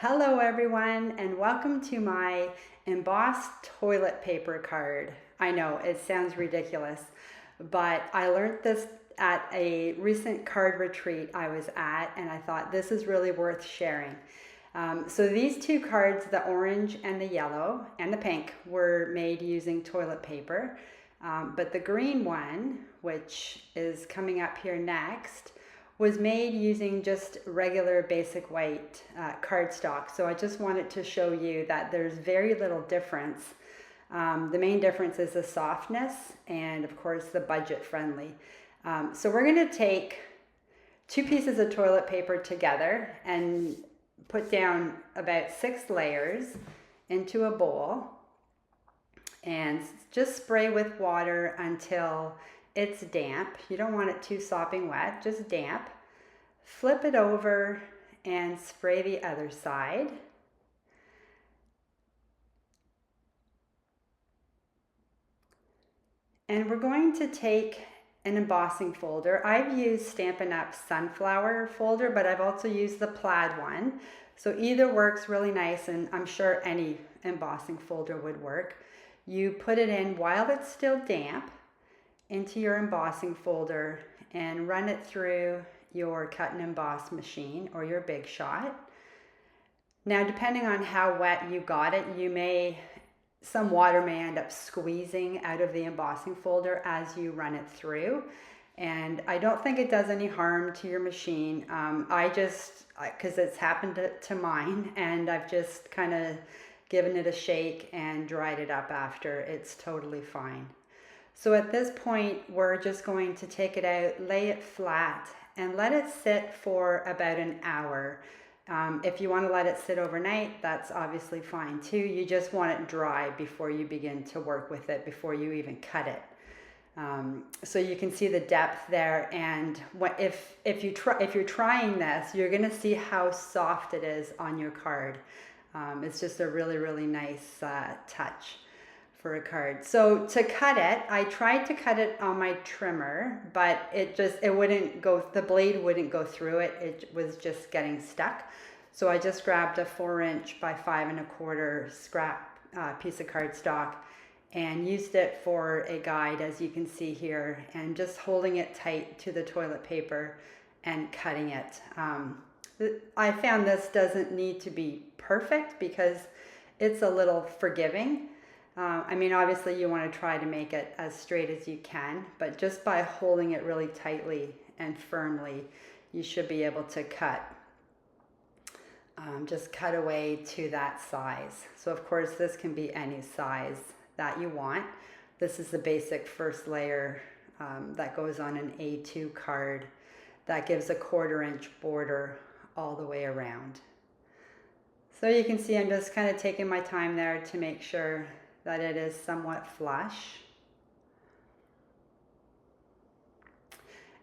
Hello everyone and welcome to my embossed toilet paper card. I know it sounds ridiculous, but I learned this at a recent card retreat I was at and I thought this is really worth sharing. So these two cards, the orange and the yellow and the pink, were made using toilet paper. But the green one, which is coming up here next, was made using just regular basic white cardstock. So I just wanted to show you that there's very little difference. The main difference is the softness and of course the budget friendly. So we're going to take two pieces of toilet paper together and put down about 6 layers into a bowl and just spray with water until it's damp. You don't want it too sopping wet, just damp. Flip it over and spray the other side. And we're going to take an embossing folder. I've used Stampin' Up! Sunflower folder, but I've also used the plaid one. So either works really nice, and I'm sure any embossing folder would work. You put it in while it's still damp into your embossing folder and run it through your cut and emboss machine or your Big Shot. Now, depending on how wet you got it, some water may end up squeezing out of the embossing folder as you run it through. And I don't think it does any harm to your machine. Because it's happened to mine, and I've just kind of given it a shake and dried it up after. It's totally fine. So at this point, we're just going to take it out, lay it flat, and let it sit for about an hour. If you want to let it sit overnight, that's obviously fine too. You just want it dry before you begin to work with it, before you even cut it. So you can see the depth there, and if you're trying this, you're going to see how soft it is on your card. It's just a really nice touch for a card. So to cut it, I tried to cut it on my trimmer, but it wouldn't go, the blade wouldn't go through it. It was just getting stuck. So I just grabbed a 4" by 5 1/4 scrap piece of cardstock and used it for a guide, as you can see here, and just holding it tight to the toilet paper and cutting it. I found this doesn't need to be perfect because it's a little forgiving. I mean, obviously you want to try to make it as straight as you can, but just by holding it really tightly and firmly, you should be able to just cut away to that size. So of course this can be any size that you want. This is the basic first layer that goes on an A2 card that gives a 1/4" border all the way around. So you can see I'm just kind of taking my time there to make sure that it is somewhat flush.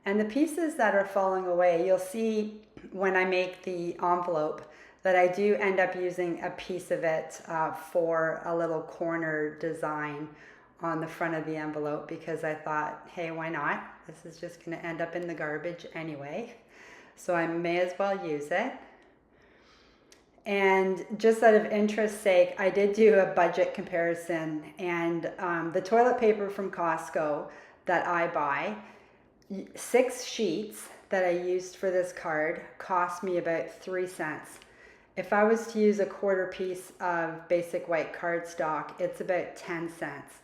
And the pieces that are falling away, you'll see when I make the envelope that I do end up using a piece of it for a little corner design on the front of the envelope, because I thought, hey, why not? This is just going to end up in the garbage anyway, so I may as well use it. And just out of interest's sake, I did do a budget comparison, and the toilet paper from Costco that I buy, 6 sheets that I used for this card cost me about 3 cents. If I was to use a 1/4 piece of basic white cardstock, it's about 10 cents.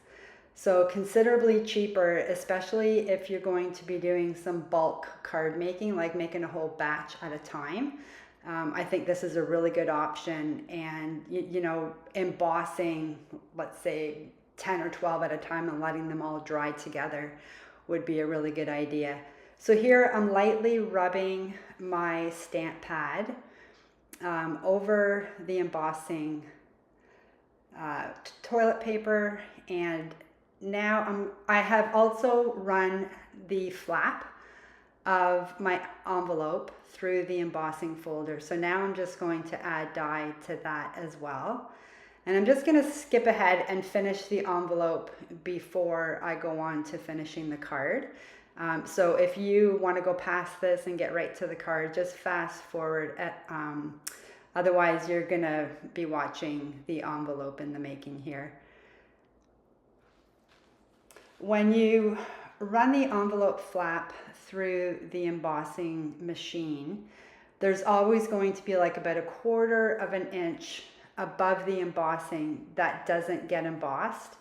So considerably cheaper, especially if you're going to be doing some bulk card making, like making a whole batch at a time. I think this is a really good option, and embossing, let's say 10 or 12 at a time and letting them all dry together would be a really good idea. So here I'm lightly rubbing my stamp pad over the embossing toilet paper, and now I have also run the flap of my envelope through the embossing folder. So now I'm just going to add dye to that as well. And I'm just going to skip ahead and finish the envelope before I go on to finishing the card. So if you want to go past this and get right to the card, just fast forward at Otherwise, you're gonna be watching the envelope in the making here. When you run the envelope flap through the embossing machine, there's always going to be like about 1/4 of an inch above the embossing that doesn't get embossed.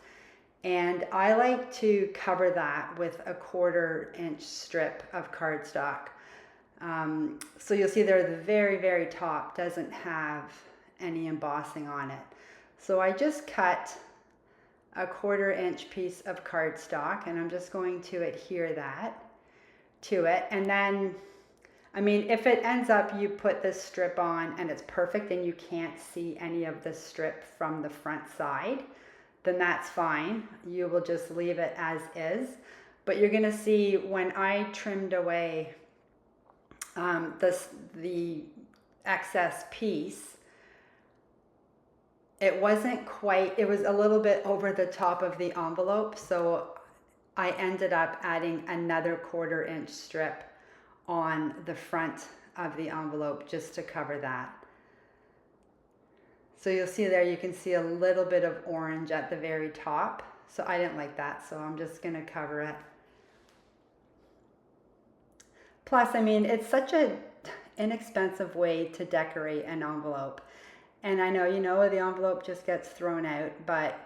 And I like to cover that with a 1/4 inch strip of cardstock. So you'll see there the very, very top doesn't have any embossing on it. So I just cut a 1/4 inch piece of cardstock, and I'm just going to adhere that to it. And then, I mean, if it ends up you put this strip on and it's perfect and you can't see any of the strip from the front side, then that's fine. You will just leave it as is. But you're gonna see when I trimmed away the excess piece, it wasn't quite, it was a little bit over the top of the envelope, so I ended up adding another 1/4 inch strip on the front of the envelope just to cover that. So you'll see there, you can see a little bit of orange at the very top. So I didn't like that, so I'm just gonna cover it. Plus, I mean, it's such an inexpensive way to decorate an envelope. And I know, you know, the envelope just gets thrown out, but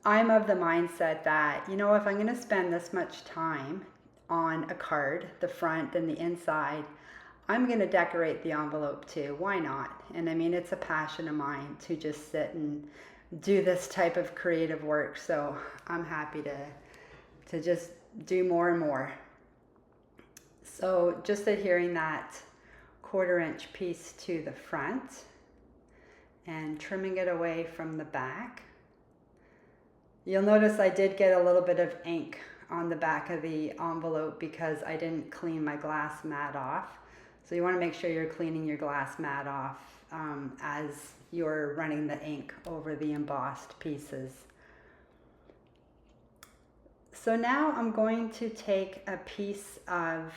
I'm of the mindset that, you know, if I'm gonna spend this much time on a card, the front and the inside, I'm gonna decorate the envelope too. Why not? And I mean, it's a passion of mine to just sit and do this type of creative work. So I'm happy to just do more and more. So just adhering that 1/4 inch piece to the front and trimming it away from the back. You'll notice I did get a little bit of ink on the back of the envelope because I didn't clean my glass mat off. So you want to make sure you're cleaning your glass mat off as you're running the ink over the embossed pieces. So now I'm going to take a piece of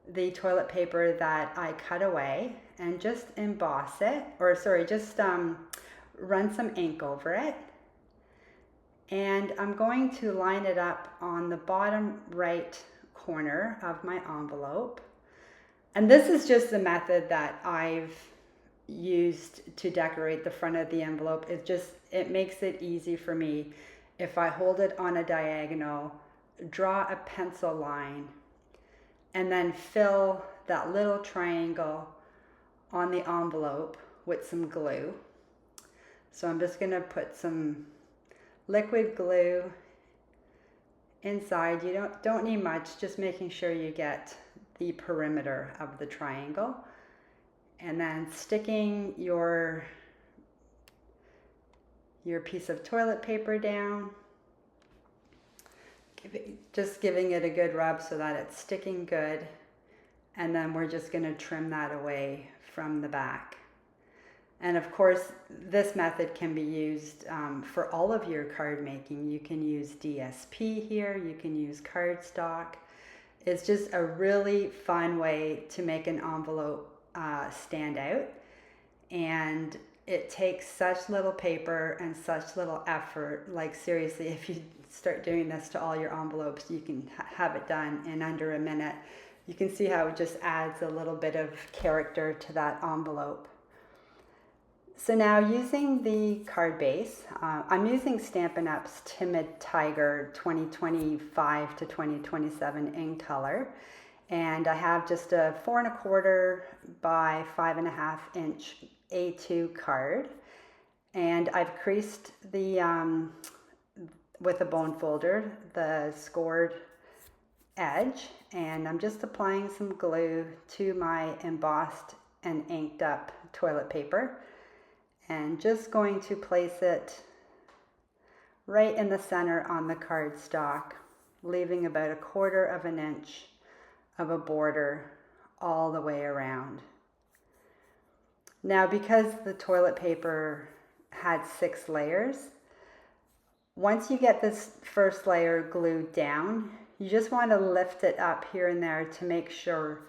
the toilet paper that I cut away and just emboss it, or sorry, just run some ink over it. And I'm going to line it up on the bottom right corner of my envelope. And this is just the method that I've used to decorate the front of the envelope. It makes it easy for me. If I hold it on a diagonal, draw a pencil line, and then fill that little triangle on the envelope with some glue. So I'm just gonna put some liquid glue inside. You don't need much, just making sure you get the perimeter of the triangle. And then sticking your piece of toilet paper down, just giving it a good rub so that it's sticking good. And then we're just gonna trim that away from the back. And of course, this method can be used for all of your card making. You can use DSP here, you can use cardstock. It's just a really fun way to make an envelope stand out. And it takes such little paper and such little effort. Like seriously, if you start doing this to all your envelopes, you can have it done in under a minute. You can see how it just adds a little bit of character to that envelope. So now using the card base, I'm using Stampin' Up's Timid Tiger 2025 to 2027 in color. And I have just a 4 1/4 by 5.5 inch A2 card. And I've creased the, with a bone folder, the scored edge. And I'm just applying some glue to my embossed and inked up toilet paper. And just going to place it right in the center on the cardstock, leaving about 1/4 of an inch of a border all the way around. Now, because the toilet paper had 6 layers, once you get this first layer glued down, you just want to lift it up here and there to make sure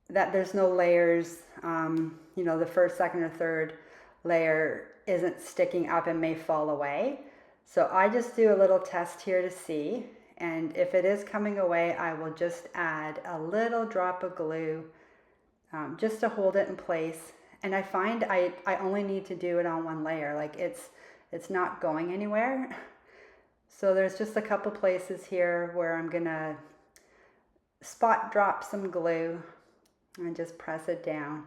that there's no layers, you know, the first, second, or third layer isn't sticking up and may fall away. So I just do a little test here to see, and if it is coming away, I will just add a little drop of glue just to hold it in place. And I find I only need to do it on one layer, like it's not going anywhere. So there's just a couple places here where I'm gonna spot drop some glue and just press it down.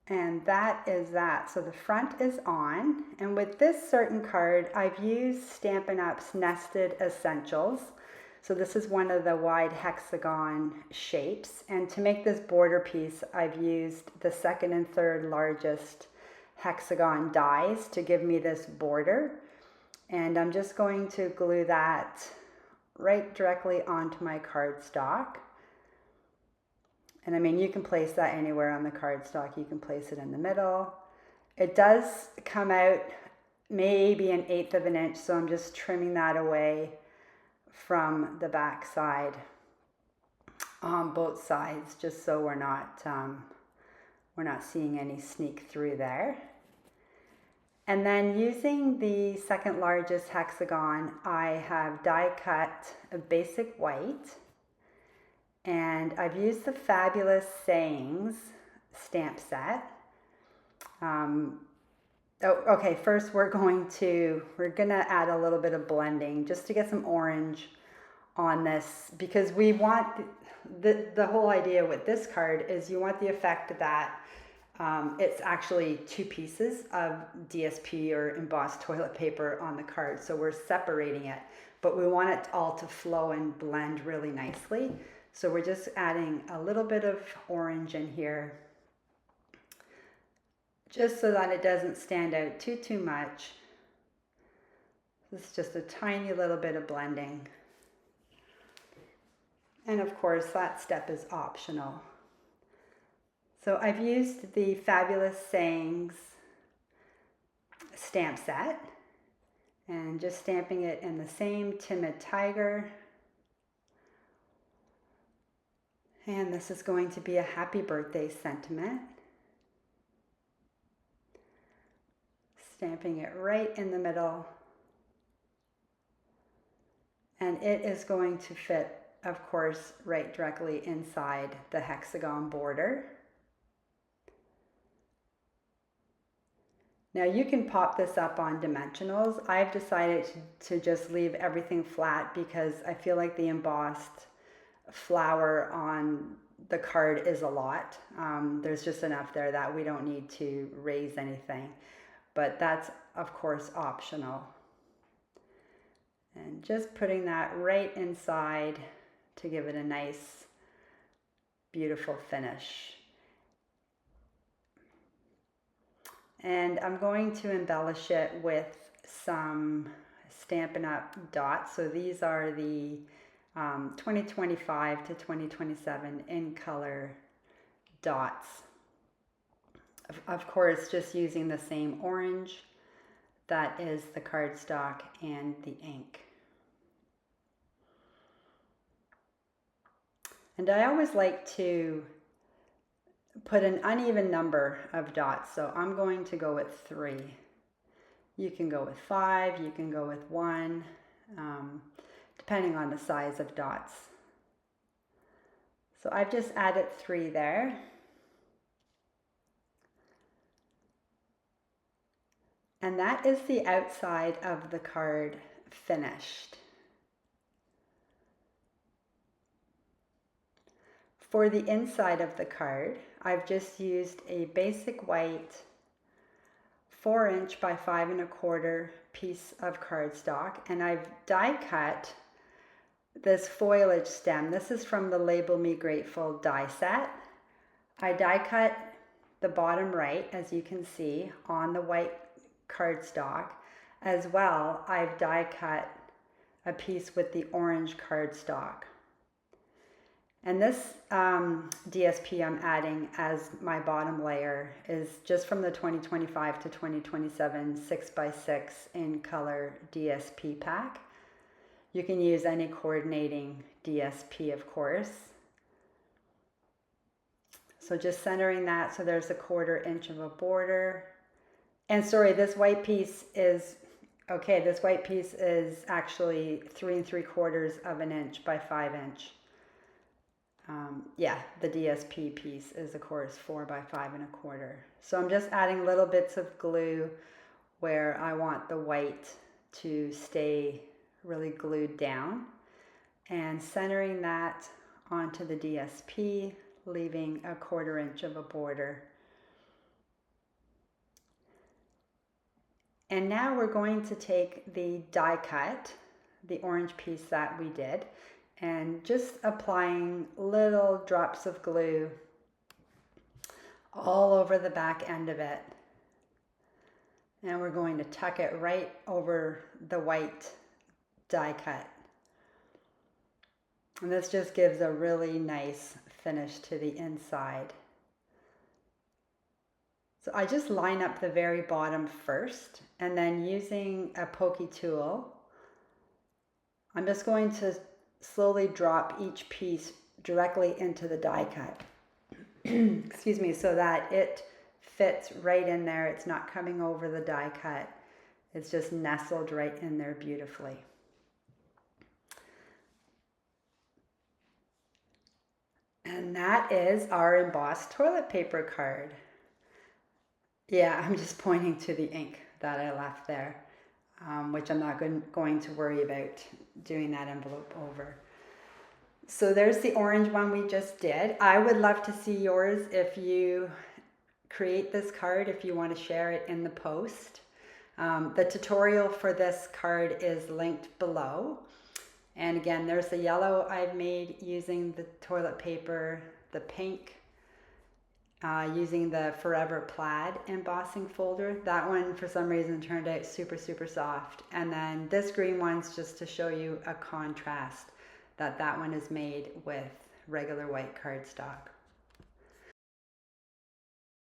And that is that. So the front is on. And with this certain card, I've used Stampin' Up's Nested Essentials. So this is one of the wide hexagon shapes. And to make this border piece, I've used the second and third largest hexagon dies to give me this border. And I'm just going to glue that right directly onto my cardstock. And I mean, you can place that anywhere on the cardstock. You can place it in the middle. It does come out maybe 1/8 of an inch, so I'm just trimming that away from the back side on both sides, just so we're not seeing any sneak through there. And then using the second largest hexagon, I have die cut a basic white. And I've used the Fabulous Sayings stamp set. Okay, first we're gonna add a little bit of blending just to get some orange on this, because we want the whole idea with this card is you want the effect that it's actually two pieces of DSP or embossed toilet paper on the card. So we're separating it, but we want it all to flow and blend really nicely. So we're just adding a little bit of orange in here, just so that it doesn't stand out too much. This is just a tiny little bit of blending. And of course, that step is optional. So I've used the Fabulous Sayings stamp set and just stamping it in the same Timid Tiger. And this is going to be a happy birthday sentiment. Stamping it right in the middle. And it is going to fit, of course, right directly inside the hexagon border. Now you can pop this up on dimensionals. I've decided to just leave everything flat because I feel like the embossed flower on the card is a lot. There's just enough there that we don't need to raise anything, but that's of course optional. And just putting that right inside to give it a nice, beautiful finish. And I'm going to embellish it with some Stampin' Up dots. So these are the 2025 to 2027 in color dots. Of course, just using the same orange that is the cardstock and the ink. And I always like to put an uneven number of dots. So I'm going to go with 3. You can go with 5, you can go with 1. Depending on the size of dots. So I've just added 3 there. And that is the outside of the card finished. For the inside of the card, I've just used a basic white 4" by 5 1/4 piece of cardstock, and I've die cut this foliage stem. This is from the Label Me Grateful die set. I die cut the bottom right, as you can see, on the white cardstock. As well, I've die cut a piece with the orange cardstock. And this DSP I'm adding as my bottom layer is just from the 2025 to 2027 6x6 in color DSP pack. You can use any coordinating DSP, of course. So just centering that so there's a 1/4 inch of a border. And sorry, this white piece is, okay, this white piece is actually 3 3/4 of an inch by 5 inch. Yeah, the DSP piece is of course 4 by 5 1/4. So I'm just adding little bits of glue where I want the white to stay really glued down and centering that onto the DSP, leaving a 1/4 inch of a border. And now we're going to take the die cut, the orange piece that we did, and just applying little drops of glue all over the back end of it. And we're going to tuck it right over the white die cut. And this just gives a really nice finish to the inside. So I just line up the very bottom first, and then using a pokey tool, I'm just going to slowly drop each piece directly into the die cut. Excuse me, so that it fits right in there. It's not coming over the die cut. It's just nestled right in there beautifully. And that is our embossed toilet paper card. Yeah, I'm just pointing to the ink that I left there, which I'm not going to worry about doing that envelope over. So there's the orange one we just did. I would love to see yours if you create this card, if you want to share it in the post. The tutorial for this card is linked below. And again, there's the yellow I've made using the toilet paper, the pink using the Forever Plaid embossing folder. That one for some reason turned out super, super soft. And then this green one's just to show you a contrast that one is made with regular white cardstock.